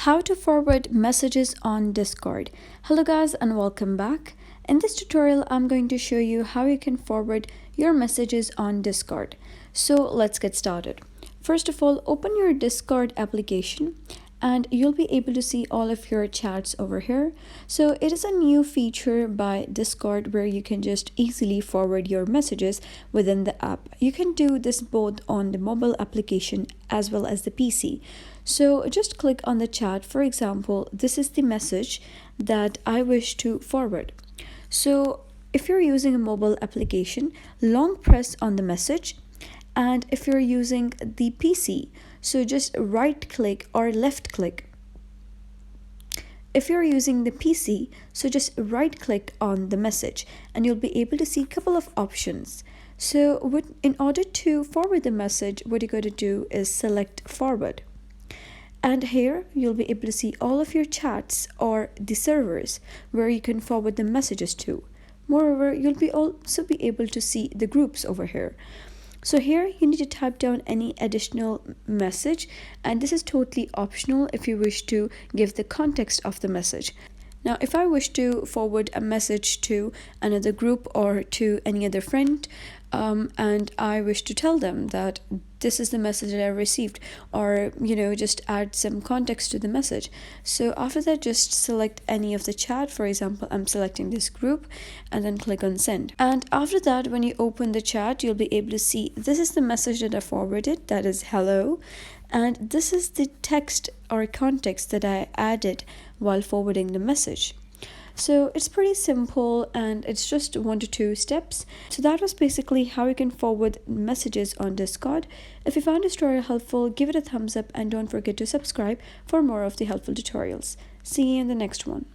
How to forward messages on Discord. Hello guys and welcome back. In this tutorial I'm going to show you how you can forward your messages on Discord. So let's get started. First of all, open your Discord application and you'll be able to see all of your chats over here. So it is a new feature by Discord where you can just easily forward your messages within the app. You can do this both on the mobile application as well as the PC. So just click on the chat. For example, this is the message that I wish to forward. So if you're using a mobile application, long press on the message. And if you're using the PC, so just right click or left click. If you're using the PC, so just right click on the message and you'll be able to see a couple of options. So in order to forward the message, what you got to do is select forward. And here you'll be able to see all of your chats or the servers where you can forward the messages to. Moreover, you'll be also be able to see the groups over here. So here you need to type down any additional message, and this is totally optional if you wish to give the context of the message. Now, if I wish to forward a message to another group or to any other friend, and I wish to tell them that this is the message that I received, or just add some context to the message. So after that, just select any of the chat. For example, I'm selecting this group and then click on send. And after that, when you open the chat, you'll be able to see this is the message that I forwarded, that is hello, and this is the text or context that I added while forwarding the message. So it's pretty simple and it's just 1 to 2 steps. So that was basically how you can forward messages on Discord. If you found this tutorial helpful, give it a thumbs up and don't forget to subscribe for more of the helpful tutorials. See you in the next one.